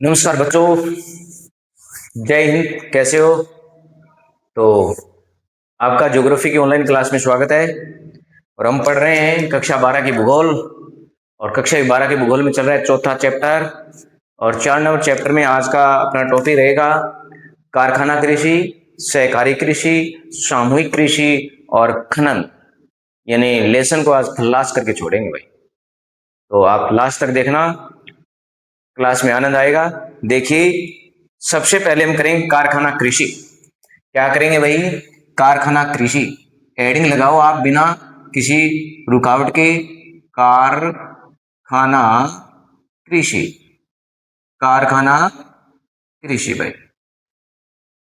नमस्कार बच्चों, जय हिंद। कैसे हो? तो आपका ज्योग्राफी की ऑनलाइन क्लास में स्वागत है। और हम पढ़ रहे हैं कक्षा 12 की भूगोल। और कक्षा 12 के भूगोल में चल रहा है चौथा चैप्टर। और 4 नंबर चैप्टर में आज का अपना टॉपिक रहेगा कारखाना कृषि, सहकारी कृषि, सामूहिक कृषि और खनन। यानी लेसन को आज खल्लास करके छोड़ेंगे भाई। तो आप लास्ट तक देखना, क्लास में आनंद आएगा। देखिए, सबसे पहले हम करेंगे कारखाना कृषि। क्या करेंगे भाई? कारखाना कृषि। हेडिंग लगाओ आप बिना किसी रुकावट के, कारखाना कृषि। कारखाना कृषि भाई।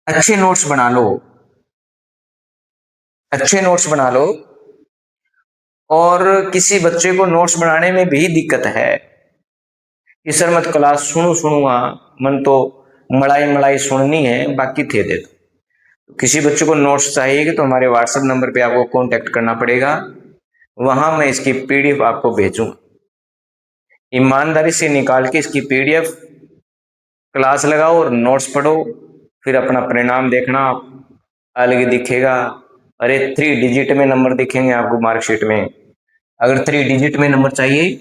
अच्छे नोट्स बना लो, अच्छे नोट्स बना लो। और किसी बच्चे को नोट्स बनाने में भी दिक्कत है, इस सर मत क्लास सुनू सुनूंगा, मन तो मलाई मलाई सुननी है, बाकी थे दे दो। किसी बच्चे को नोट्स चाहिए तो हमारे व्हाट्सएप नंबर पे आपको कांटेक्ट करना पड़ेगा, वहां मैं इसकी पीडीएफ आपको भेजूं। ईमानदारी से निकाल के इसकी पीडीएफ क्लास लगाओ और नोट्स पढ़ो, फिर अपना परिणाम देखना, अलग दिखेगा। अरे 3 डिजिट में नंबर दिखेंगे आपको मार्कशीट में। अगर 3 डिजिट में नंबर चाहिए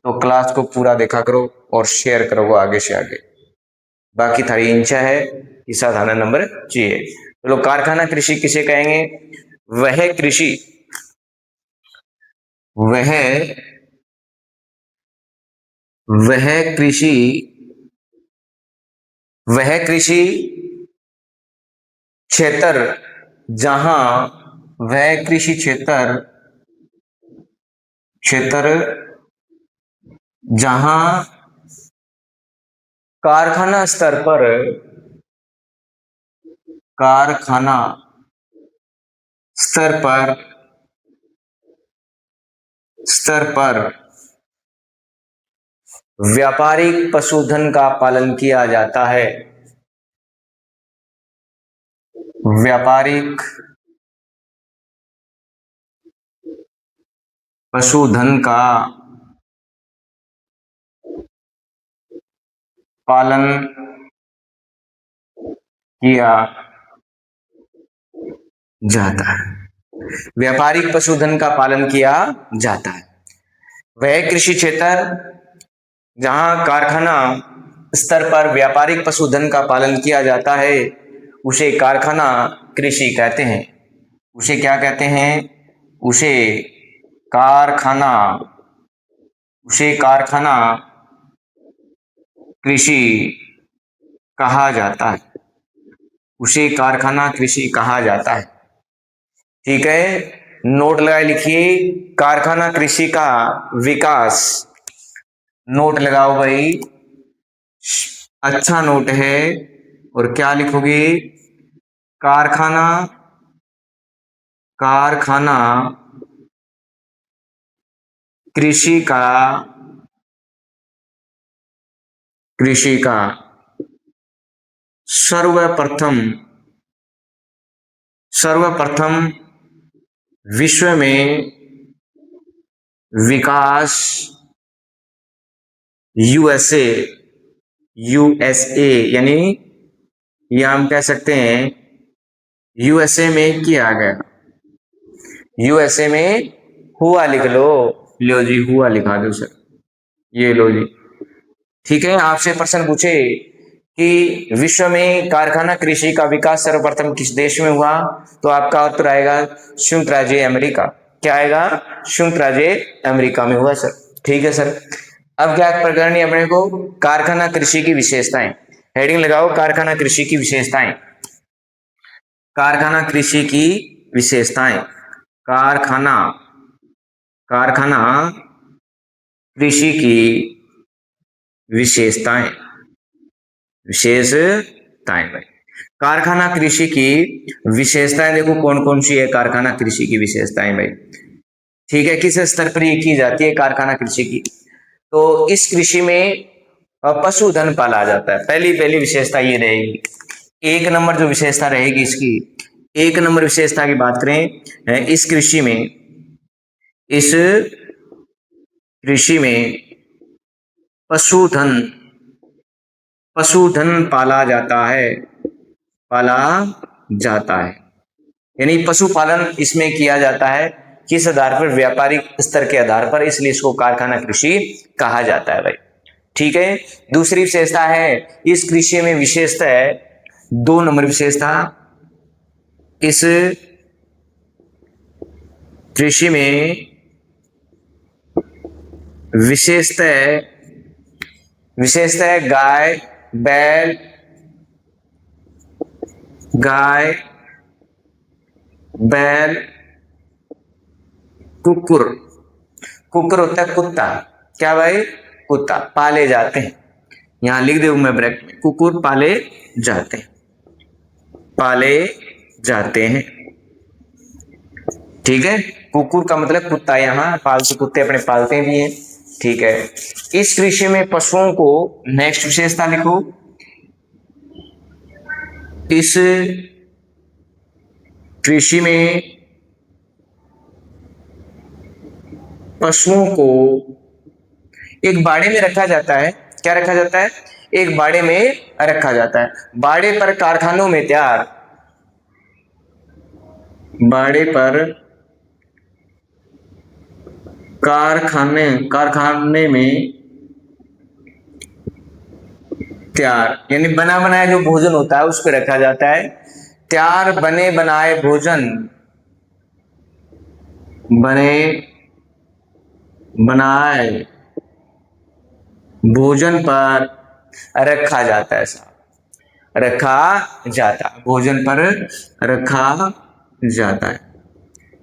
तो क्लास को पूरा देखा करो और शेयर करो वो आगे से आगे। बाकी थारी इच्छा है कि साधारण नंबर चाहिए। चलो, कारखाना कृषि किसे कहेंगे? वह कृषि, वह वह कृषि, वह कृषि क्षेत्र जहां, वह कृषि क्षेत्र क्षेत्र जहां कारखाना स्तर पर, कारखाना स्तर पर स्तर पर व्यापारिक पशुधन का पालन किया जाता है। व्यापारिक पशुधन का पालन किया जाता है। व्यापारिक पशुधन का पालन किया जाता है। वह कृषि क्षेत्र जहां कारखाना स्तर पर व्यापारिक पशुधन का पालन किया जाता है उसे कारखाना कृषि कहते हैं। उसे क्या कहते हैं? उसे कारखाना उसे कारखाना कृषि कहा जाता है। उसे कारखाना कृषि कहा जाता है। ठीक है, नोट लगाए लिखिए, कारखाना कृषि का विकास। नोट लगाओ भाई, अच्छा नोट है। और क्या लिखोगे? कारखाना कारखाना कृषि का सर्वप्रथम सर्वप्रथम विश्व में विकास यूएसए यूएसए यानी, ये हम कह सकते हैं यूएसए में किया गया। यूएसए में हुआ लिख लो। लो जी, हुआ लिखा दो सर, ये लो जी। ठीक है, आपसे प्रश्न पूछे कि विश्व में कारखाना कृषि का विकास सर्वप्रथम किस देश में हुआ, तो आपका उत्तर आएगा संयुक्त राज्य अमेरिका। क्या आएगा? संयुक्त राज्य अमेरिका में हुआ सर। ठीक है सर। अब क्या प्रकरण है अपने को? कारखाना कृषि की विशेषताएं। हेडिंग लगाओ, कारखाना कृषि की विशेषताएं। कारखाना कृषि की विशेषताएं। कारखाना कारखाना कृषि की विशेषताएं। विशेषताएं भाई, कारखाना कृषि की विशेषताएं देखो कौन कौन सी है। कारखाना कृषि की विशेषताएं भाई, ठीक है, किस स्तर पर ये की जाती है कारखाना कृषि की? तो इस कृषि में पशुधन पाला जाता है। पहली पहली विशेषता ये रहेगी। एक नंबर जो विशेषता रहेगी इसकी, एक नंबर विशेषता की बात करें, इस कृषि में पशुधन पशुधन पाला जाता है, पाला जाता है। यानी पशुपालन इसमें किया जाता है, किस आधार पर? व्यापारिक स्तर के आधार पर, इसलिए इसको कारखाना कृषि कहा जाता है भाई। ठीक है। दूसरी विशेषता है, इस कृषि में विशेषता है, 2 नंबर विशेषता, इस कृषि में विशेषता है, विशेषता है गाय बैल, गाय बैल कुकुर, कुकुर होता है कुत्ता, क्या भाई? कुत्ता पाले जाते हैं। यहां लिख दे मैं ब्रैकेट में, कुकुर पाले जाते हैं, पाले जाते हैं। ठीक है। कुकुर का मतलब कुत्ता, यहाँ पालतू कुत्ते अपने पालते भी हैं। ठीक है। इस कृषि में पशुओं को, नेक्स्ट विशेषता लिखो, इस कृषि में पशुओं को एक बाड़े में रखा जाता है। क्या रखा जाता है? एक बाड़े में रखा जाता है। बाड़े पर कारखानों में तैयार, बाड़े पर कारखाने में तैयार, यानी बना बनाया जो भोजन होता है उस पर रखा जाता है। तैयार बने बनाए भोजन, बने बनाए भोजन पर रखा जाता है, साहब रखा जाता है, भोजन पर रखा जाता है।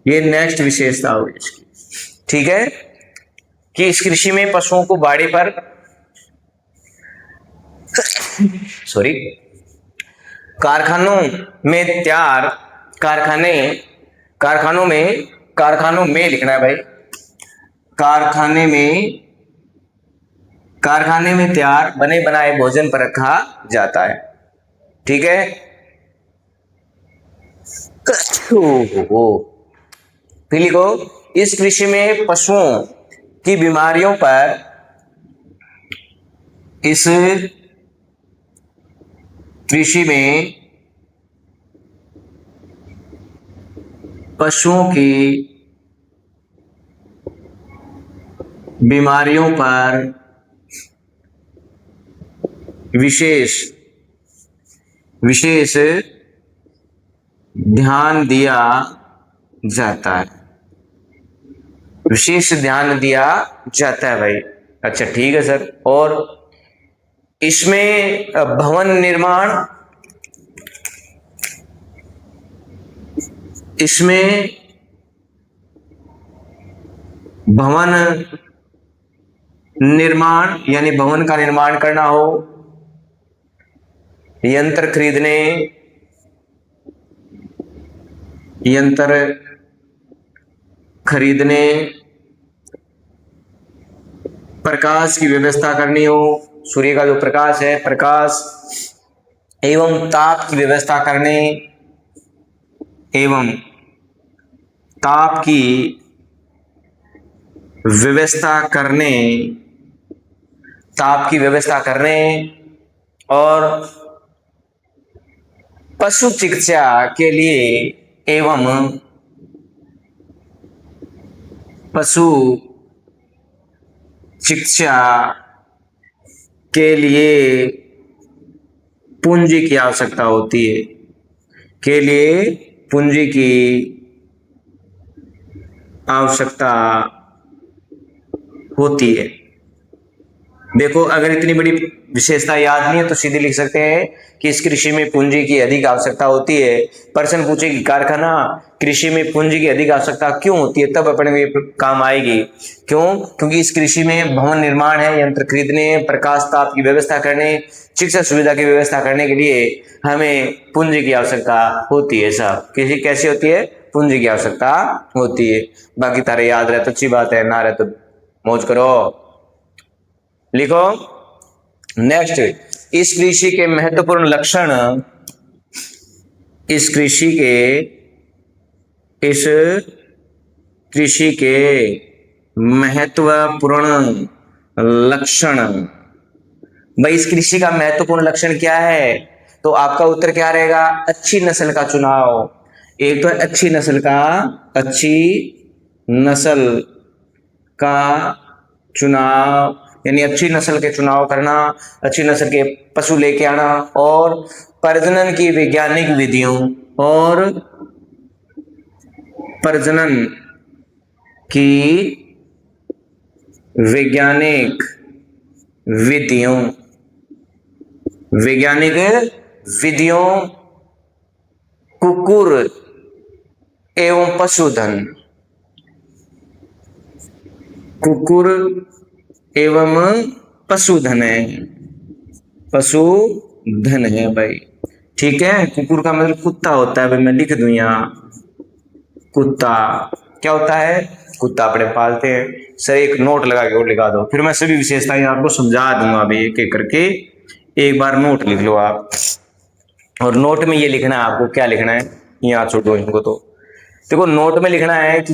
ये नेक्स्ट विशेषता होगी इसकी। ठीक है, कि इस कृषि में पशुओं को बाड़े पर सॉरी कारखानों में तैयार, कारखानों में लिखना है भाई, कारखाने में तैयार बने बनाए भोजन पर रखा जाता है। ठीक है। फिर लिखो, इस कृषि में पशुओं की बीमारियों पर, इस कृषि में पशुओं की बीमारियों पर विशेष ध्यान दिया जाता है, विशेष ध्यान दिया जाता है भाई। अच्छा ठीक है सर। और इसमें भवन निर्माण, इसमें भवन निर्माण यानी भवन का निर्माण करना हो, यंत्र खरीदने, प्रकाश की व्यवस्था करनी हो, सूर्य का जो प्रकाश है, प्रकाश एवं ताप की व्यवस्था करने, एवं ताप की व्यवस्था करने, ताप की व्यवस्था करने, और पशु चिकित्सा के लिए एवं पशु चिकित्सा के लिए पूंजी की आवश्यकता होती है, के लिए पूंजी की आवश्यकता होती है। देखो, अगर इतनी बड़ी विशेषता याद नहीं है तो सीधे लिख सकते हैं कि इस कृषि में पूंजी की अधिक आवश्यकता होती है। प्रश्न पूछे कि कारखाना कृषि में पूंजी की अधिक आवश्यकता क्यों होती है, तब अपने में काम आएगी। क्यों? क्योंकि इस कृषि में भवन निर्माण है, यंत्र खरीदने, प्रकाश ताप की व्यवस्था करने, शिक्षा सुविधा की व्यवस्था करने के लिए हमें पूंजी की आवश्यकता होती है। साहब कृषि कैसी होती है? पूंजी की आवश्यकता होती है। बाकी तारे याद रहे तो अच्छी बात है, ना रहे तो मौज करो। लिखो नेक्स्ट, इस कृषि के महत्वपूर्ण लक्षण, इस कृषि के महत्वपूर्ण लक्षण, भाई इस कृषि का महत्वपूर्ण लक्षण क्या है? तो आपका उत्तर क्या रहेगा? अच्छी नस्ल का चुनाव। एक तो है अच्छी नस्ल का चुनाव, यानी अच्छी नस्ल के चुनाव करना, अच्छी नस्ल के पशु लेके आना, और प्रजनन की वैज्ञानिक विधियों और प्रजनन की वैज्ञानिक विधियों वैज्ञानिक विधियों कुकुर एवं पशुधन कुकुर एवं पशुधन है भाई। ठीक है, कुकुर का मतलब कुत्ता होता है भाई, मैं लिख दूं यहाँ कुत्ता। क्या होता है? कुत्ता अपने पालते हैं। सर एक नोट लगा के और लिखा दो, फिर मैं सभी विशेषताएं आपको समझा दूंगा अभी एक एक करके। एक बार नोट लिख लो आप, और नोट में ये लिखना है आपको। क्या लिखना है? यहाँ छोड़ो इनको। तो देखो नोट में लिखना है कि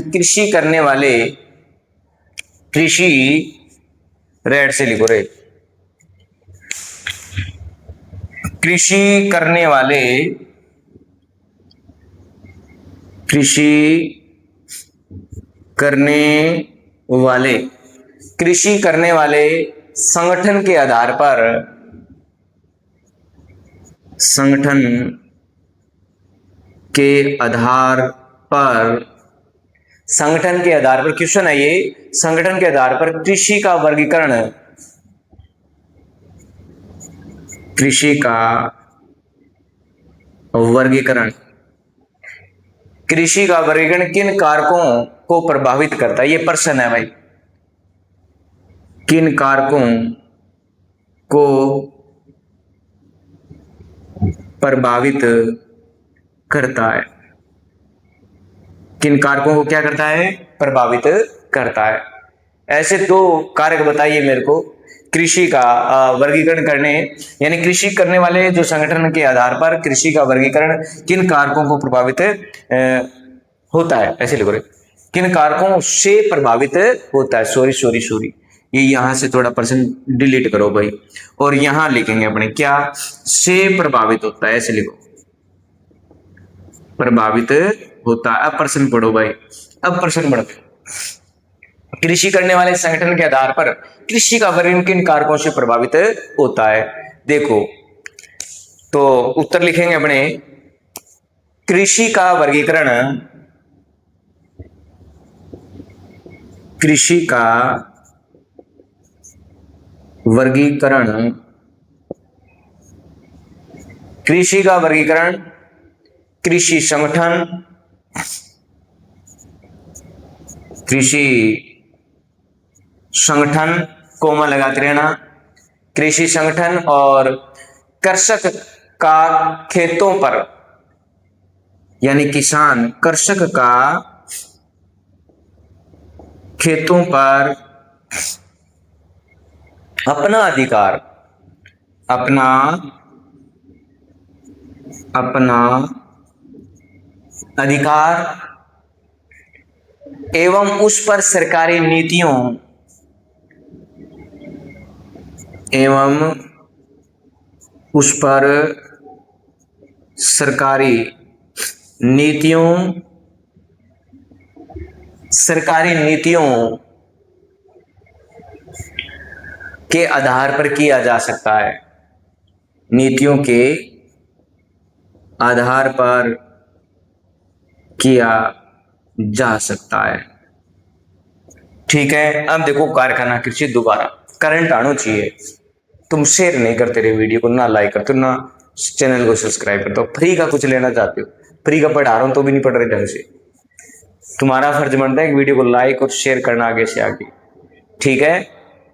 कृषि रेड से लिखो रे। कृषि करने वाले कृषि करने वाले कृषि करने वाले संगठन के आधार पर संगठन के आधार पर क्वेश्चन है ये। संगठन के आधार पर कृषि का वर्गीकरण किन कारकों को प्रभावित करता है? ये प्रश्न है भाई। किन कारकों को प्रभावित करता है? किन कारकों को क्या करता है? प्रभावित करता है। ऐसे दो कारक बताइए मेरे को कृषि का वर्गीकरण करने, यानी कृषि करने वाले जो संगठन के आधार पर कृषि का वर्गीकरण किन कारकों को प्रभावित होता है। ऐसे लिखो रे, किन कारकों से प्रभावित होता है। सॉरी, ये यहां से थोड़ा पर्सन डिलीट करो भाई, और यहां लिखेंगे अपने क्या से प्रभावित होता है। ऐसे लिखो, प्रभावित होता है। अब प्रश्न पढ़ो भाई, अब प्रश्न पढ़ो। कृषि करने वाले संगठन के आधार पर कृषि का वर्गीकरण किन कारकों से प्रभावित होता है? देखो तो उत्तर लिखेंगे अपने, कृषि का वर्गीकरण कृषि संगठन कोमा लगाते रहना, कृषि संगठन और कृषक का खेतों पर, यानी कृषक का खेतों पर अपना अधिकार एवं उस पर सरकारी नीतियों के आधार पर किया जा सकता है। नीतियों के आधार पर किया जा सकता है। ठीक है, अब देखो कारखाना कृषि दोबारा करंट आना चाहिए। तुम शेयर नहीं करते रहे वीडियो को, ना लाइक करते हो, ना चैनल को सब्सक्राइब करते हो। फ्री का कुछ लेना चाहते हो, फ्री का पढ़ा रहा हूं तो भी नहीं पढ़ रहे ढंग से। तुम्हारा फर्ज बनता है कि वीडियो को लाइक और शेयर करना आगे से आगे। ठीक है,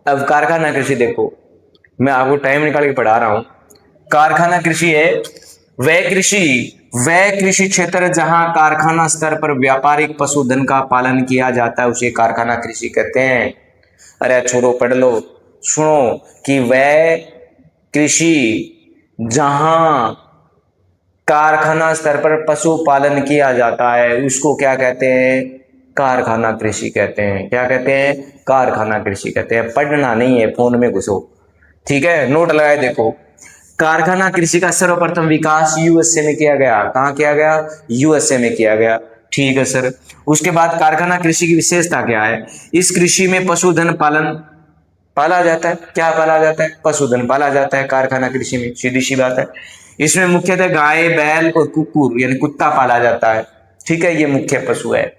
अब कारखाना कृषि देखो, मैं आपको टाइम निकाल के पढ़ा रहा हूं। कारखाना कृषि है वह कृषि क्षेत्र जहां कारखाना स्तर पर व्यापारिक पशुधन का पालन किया जाता है, उसे कारखाना कृषि कहते हैं। अरे छोड़ो, पढ़ लो, सुनो कि वह कृषि जहां कारखाना स्तर पर पशुपालन किया जाता है उसको क्या कहते हैं? कारखाना कृषि कहते हैं। क्या कहते हैं? कारखाना कृषि कहते हैं। पढ़ना नहीं है, फोन में घुसो। ठीक है, नोट लगाए देखो। कारखाना कृषि का सर्वप्रथम विकास यूएसए में किया गया। कहां किया गया? यूएसए में किया गया। ठीक है सर। उसके बाद कारखाना कृषि की विशेषता क्या है? इस कृषि में पशुधन पालन पाला जाता है। क्या पाला जाता है? पशुधन पाला जाता है कारखाना कृषि में, सीधी सी बात है। इसमें मुख्यतः गाय, बैल और कुकुर यानी कुत्ता पाला जाता है। ठीक है, ये मुख्य पशु है।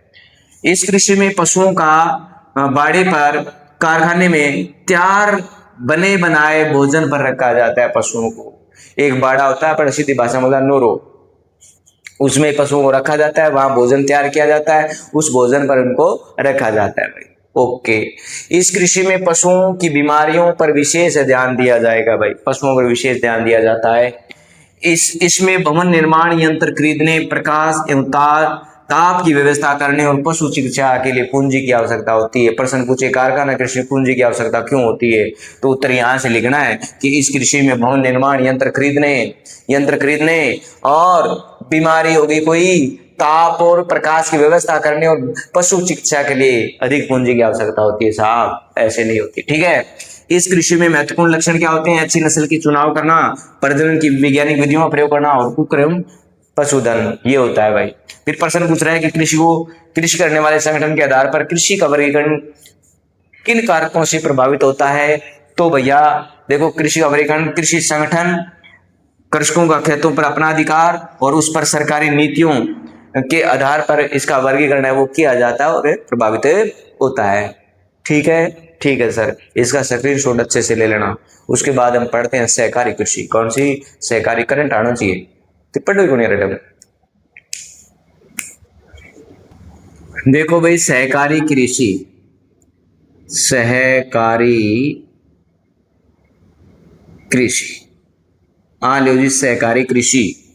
इस कृषि में पशुओं का बाड़े पर कारखाने में तैयार बने बनाए भोजन पर रखा जाता है पशुओं को। एक बाड़ा होता है, पर सीधी भाषा में नोरो, उसमें पशुओं को रखा जाता है, वहां भोजन तैयार किया जाता है, उस भोजन पर उनको रखा जाता है भाई। ओके। इस कृषि में पशुओं की बीमारियों पर विशेष ध्यान दिया जाएगा भाई, पशुओं पर विशेष ध्यान दिया जाता है। इसमें भवन निर्माण यंत्र खरीदने, प्रकाश एवं ताप की व्यवस्था करने और पशु चिकित्सा के लिए पूंजी की आवश्यकता होती है। प्रश्न पूछे, कारखाना कृषि में पूंजी की आवश्यकता क्यों होती है? तो उत्तर यहां से लिखना है कि इस कृषि में भवन निर्माण यंत्र खरीदने और बीमारी होगी कोई, ताप और प्रकाश की व्यवस्था करने और पशु चिकित्सा के लिए अधिक पूंजी की आवश्यकता होती है साहब, ऐसे नहीं होती। ठीक है। इस कृषि में महत्वपूर्ण लक्षण क्या होते हैं? अच्छी नस्ल की चुनाव करना, प्रजनन की वैज्ञानिक विधियों का प्रयोग करना और कुक्रम पशुधन, ये होता है भाई। फिर प्रश्न पूछ रहा है कि कृषि करने वाले संगठन के आधार पर कृषि का वर्गीकरण किन कारकों से प्रभावित होता है? तो भैया देखो, कृषि का वर्गीकरण कृषि संगठन, कृषकों का खेतों पर अपना अधिकार और उस पर सरकारी नीतियों के आधार पर इसका वर्गीकरण है वो किया जाता है और प्रभावित होता है। ठीक है, ठीक है सर, इसका स्क्रीनशॉट अच्छे से ले लेना। उसके बाद हम पढ़ते हैं सहकारी कृषि। कौन सी? सहकारी। करंट आना चाहिए तो पढ़ो क्यों नहीं रहे? देखो भाई, सहकारी कृषि, सहकारी कृषि, हाँ लो जी, सहकारी कृषि।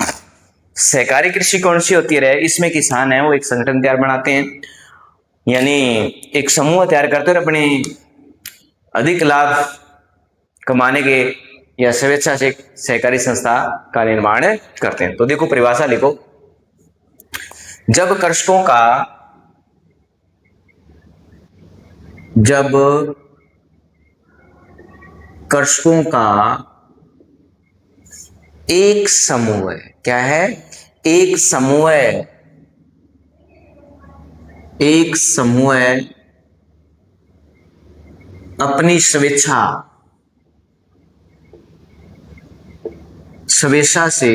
सहकारी कृषि कौन सी होती है? इसमें किसान है वो एक संगठन तैयार बनाते हैं, यानी एक समूह तैयार करते हैं अपने अधिक लाभ कमाने के या स्वेच्छा से सहकारी संस्था का निर्माण करते हैं। तो देखो परिभाषा लिखो। जब कृषकों का एक समूह है, क्या है? एक समूह है, एक समूह है अपनी स्वेच्छा से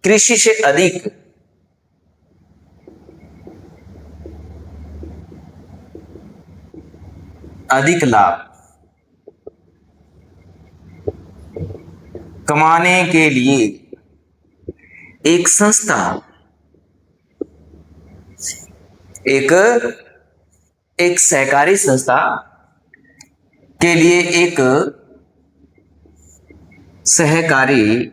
कृषि से अधिक लाभ कमाने के लिए एक संस्था, एक सहकारी संस्था के लिए एक सहकारी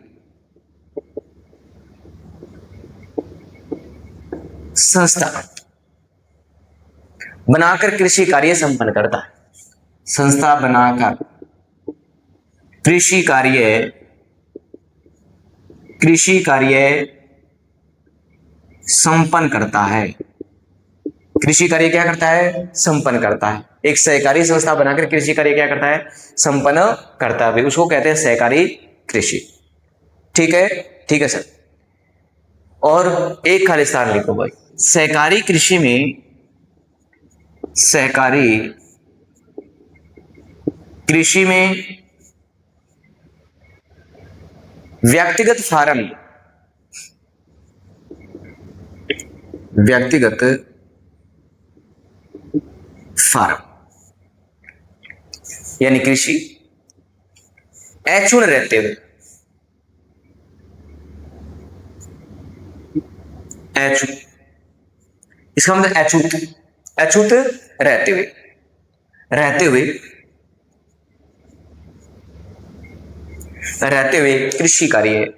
संस्था बनाकर कृषि कार्य संपन्न करता है। संस्था बनाकर कृषि कार्य संपन्न करता है। कृषि कार्य क्या करता है? संपन्न करता है। एक सहकारी संस्था बनाकर कृषि कार्य क्या करता है? संपन्न करता है, उसको कहते हैं सहकारी कृषि। ठीक है, ठीक है सर। और एक खालिस्तान लिखो भाई। सहकारी कृषि में व्यक्तिगत फार्म यानी कृषि अक्षुण्ण रहते हुए, इसका मतलब अछूत रहते हुए कृषि कार्य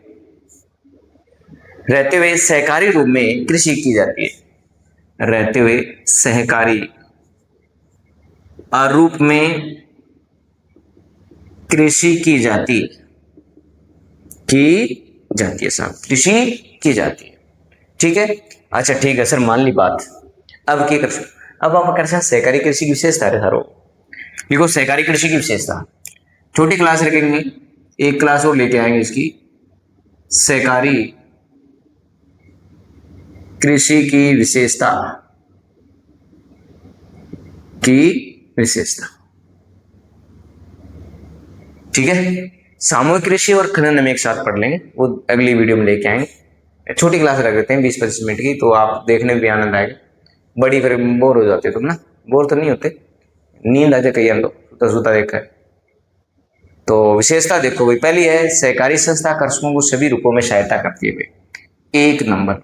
रहते हुए सहकारी रूप में कृषि की जाती है। रहते हुए सहकारी रूप में कृषि की जाती है साहब, कृषि की जाती है। ठीक है। अच्छा ठीक है सर, मान ली बात। अब क्या कर, अब आप कर सहकारी कृषि की विशेषता है सारो। देखो सहकारी कृषि की विशेषता, छोटी क्लास रखेंगे, एक क्लास और लेके आएंगे इसकी, सहकारी कृषि की विशेषता की विशेषता, ठीक है। सामूहिक कृषि और खनन हम एक साथ पढ़ लेंगे, वो अगली वीडियो में लेके आएंगे। छोटी क्लास रख देते हैं 20-25 मिनट की, तो आप देखने में भी आनंद आएगा। बड़ी फिर बोर हो जाते तुम ना, बोर तो नहीं होते, नींद आ जाए कई अंदर तो सूता देखा है। तो विशेषता देखो भाई, पहली है सहकारी संस्था कृषकों को सभी रूपों में सहायता करती है भाई। एक नंबर,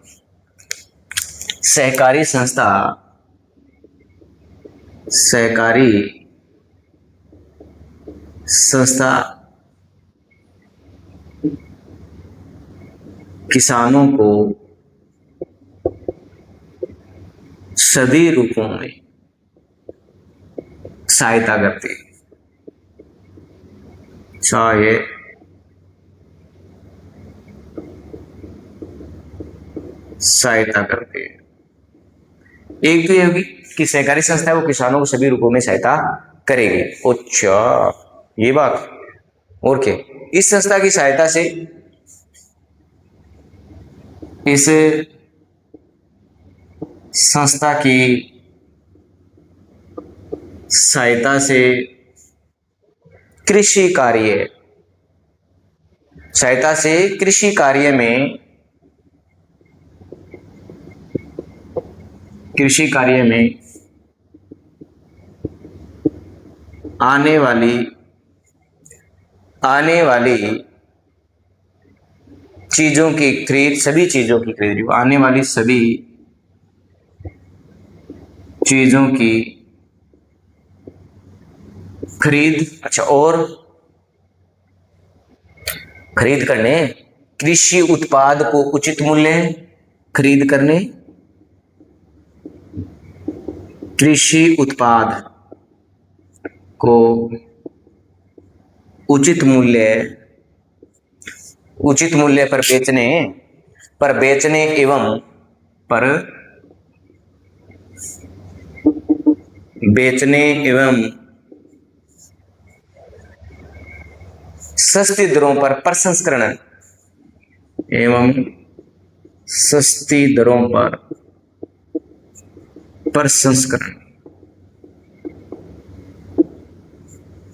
सहकारी संस्था, सहकारी संस्था किसानों को सभी रूपों में सहायता करती है, चाहे सहायता करती है। एक तो ये होगी कि सहकारी संस्था है वो किसानों को सभी रूपों में सहायता करेगी। अच्छा ये बात, और क्या, इस संस्था की सहायता से, इस संस्था की सहायता से कृषि कार्य, सहायता से कृषि कार्य में, कृषि कार्य में आने वाली चीजों की खरीद, सभी चीजों की खरीद, आने वाली सभी चीजों की खरीद, अच्छा, और खरीद करने, कृषि उत्पाद को उचित मूल्य खरीद करने, कृषि उत्पाद को उचित मूल्य, उचित मूल्य पर बेचने, पर बेचने एवं पर बेचने एवं सस्ती दरों पर प्रसंस्करण एवं सस्ती दरों पर प्रसंस्करण,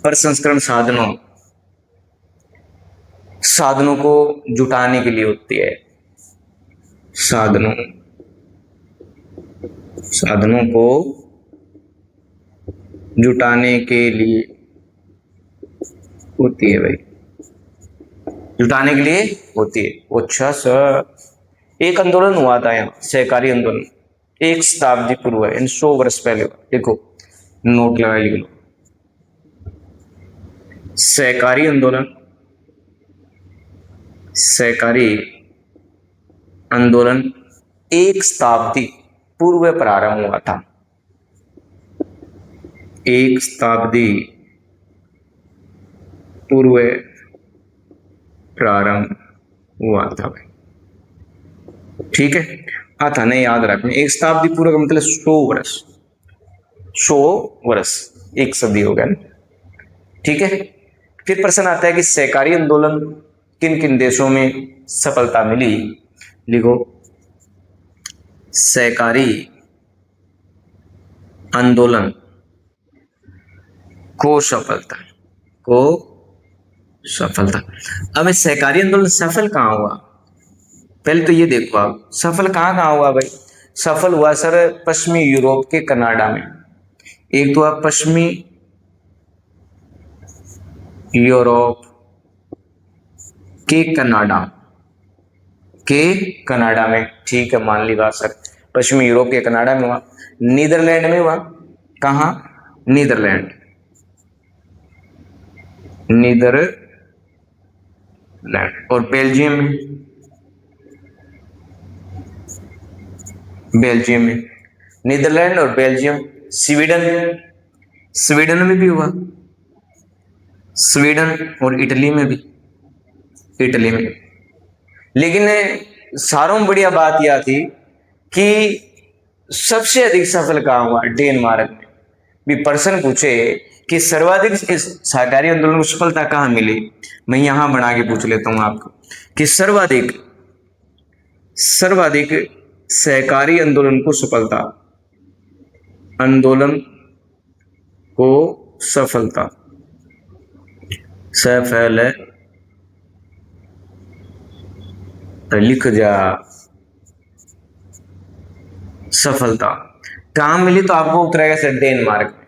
प्रसंस्करण साधनों, साधनों को जुटाने के लिए होती है, साधनों, साधनों को जुटाने के लिए होती है भाई, जुटाने के लिए होती है। अच्छा सर, एक आंदोलन हुआ था यहाँ, सहकारी आंदोलन, एक शताब्दी पूर्व है, 100 वर्ष पहले। देखो नोट लगा लिख लो, सहकारी आंदोलन, सहकारी आंदोलन एक शताब्दी पूर्व प्रारंभ हुआ था, एक शताब्दी पूर्व प्रारंभ हुआ था भाई, ठीक है। आता नहीं याद रखना, एक शताब्दी पूर्व का मतलब 100 वर्ष, 100 वर्ष, एक सदी हो गया ना, ठीक है। फिर प्रश्न आता है कि सहकारी आंदोलन किन किन देशों में सफलता मिली, लिखो सहकारी आंदोलन को सफलता, को सफलता। अब सहकारी आंदोलन सफल कहां हुआ, पहले तो ये देखो आप, सफल कहां कहां हुआ भाई। सफल हुआ सर पश्चिमी यूरोप के कनाडा में, एक तो आप पश्चिमी यूरोप के कनाडा, के कनाडा में, ठीक है मान ली बात सर, पश्चिमी यूरोप के कनाडा में हुआ, नीदरलैंड में हुआ, कहा, नीदरलैंड, नीदरलैंड, और बेल्जियम में, बेल्जियम में, नीदरलैंड और बेल्जियम, स्वीडन, स्वीडन में भी हुआ, स्वीडन और इटली में भी, इटली में। लेकिन सारों में बढ़िया बात यह थी कि सबसे अधिक सफल कहाँ हुआ, डेनमार्क में। भी प्रश्न पूछे कि सर्वाधिक इस सहकारी आंदोलन को सफलता कहाँ मिली, मैं यहां बना के पूछ लेता हूं आपको कि सर्वाधिक सहकारी आंदोलन को सफलता, आंदोलन को सफलता, सफल लिख जा, सफलता कहां मिली, तो आपको उत्तर आएगा सर डेनमार्क में।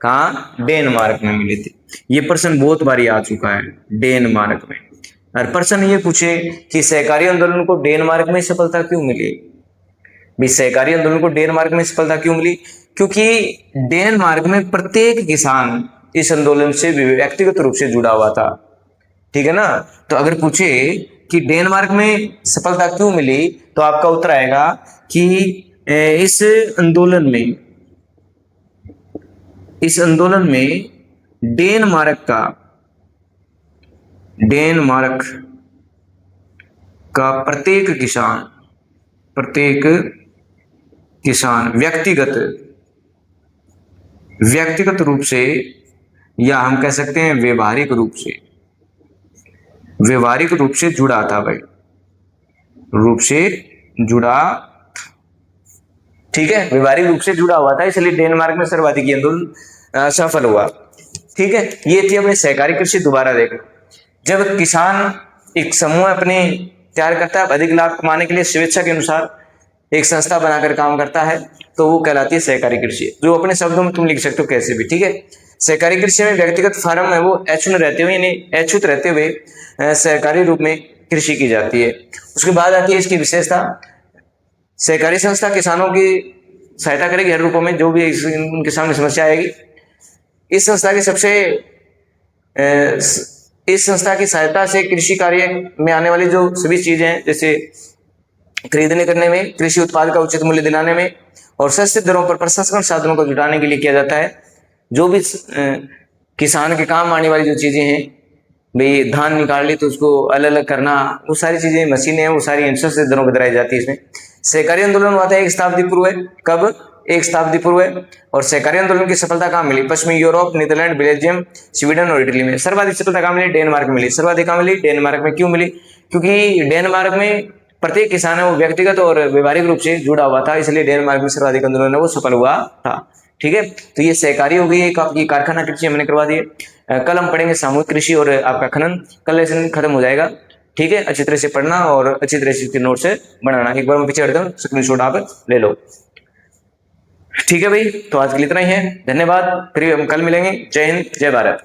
कहां, डेनमार्क में मिली थी। ये प्रश्न बहुत बारी आ चुका है, डेनमार्क में। और प्रश्न ये पूछे कि सहकारी आंदोलन को डेनमार्क में सफलता क्यों मिली, भी सहकारी आंदोलन को डेनमार्क में सफलता क्यों मिली, क्योंकि डेनमार्क में प्रत्येक किसान इस आंदोलन से व्यक्तिगत रूप से जुड़ा हुआ था। ठीक है ना। तो अगर पूछे कि डेनमार्क में सफलता क्यों मिली, तो आपका उत्तर आएगा कि इस आंदोलन में डेनमार्क का प्रत्येक किसान व्यक्तिगत रूप से, या हम कह सकते हैं व्यवहारिक रूप से जुड़ा था भाई, ठीक है, व्यवहारिक रूप से जुड़ा हुआ था, इसलिए डेनमार्क में सर्वाधिक आंदोलन सफल हुआ। ठीक है, ये थी अपने सहकारी कृषि। दोबारा देखो, जब किसान एक समूह अपने तैयार करता है, अधिक लाभ कमाने के लिए स्वेच्छा के अनुसार एक संस्था बनाकर काम करता है, तो वो कहलाती है सहकारी कृषि, जो अपने शब्दों में तुम लिख सकते हो कैसे भी। ठीक है, सहकारी कृषि में व्यक्तिगत फार्म है वो अछूत रहते हुए सहकारी रूप में कृषि की जाती है। उसके बाद आती है इसकी विशेषता, सहकारी संस्था किसानों की सहायता करेगी हर रूपों में, जो भी उनके सामने समस्या आएगी। इस संस्था की सहायता से कृषि कार्य में आने वाली जो सभी चीजें हैं, जैसे खरीदने करने में, कृषि उत्पाद का उचित मूल्य दिलाने में और सस्ते दरों पर प्रसंस्करण साधनों को जुटाने के लिए किया जाता है। जो भी किसान के काम आने वाली जो चीजें हैं, भाई धान निकाल ली तो उसको अलग अलग करना, वो सारी चीजें मशीनें हैं, वो सारी सस्ते दरों पर दिलाई जाती है। इसमें सहकारी आंदोलन हुआ था 1 शताब्दी पूर्व। कब? 1 शताब्दी पूर्व। और सहकारी आंदोलन की सफलता कहाँ मिली? पश्चिमी यूरोप, नीदरलैंड, बेल्जियम, स्वीडन और इटली में। सर्वाधिक सफलता कहाँ मिली? डेनमार्क में मिली। सर्वाधिक कहाँ मिली? डेनमार्क में। क्यों मिली? क्योंकि डेनमार्क में प्रत्येक किसान है वो व्यक्तिगत और व्यवहारिक रूप से जुड़ा हुआ था, इसलिए डेनमार्क में सर्वाधिक आंदोलन है वो सफल हुआ था। ठीक है, तो ये सहकारी हो गई, आपकी कारखाना कृषि हमने करवा दी है। कल हम पढ़ेंगे सामूहिक कृषि और आपका खनन। कल लेसन खत्म हो जाएगा। ठीक है, अच्छी तरह से पढ़ना और अच्छी तरह से नोट से बनाना। एक बार मैं पीछे हटता हूँ, स्क्रीनशॉट आप ले लो। ठीक है भाई, तो आज के लिए इतना ही है। धन्यवाद, फिर हम कल मिलेंगे। जय हिंद, जय भारत।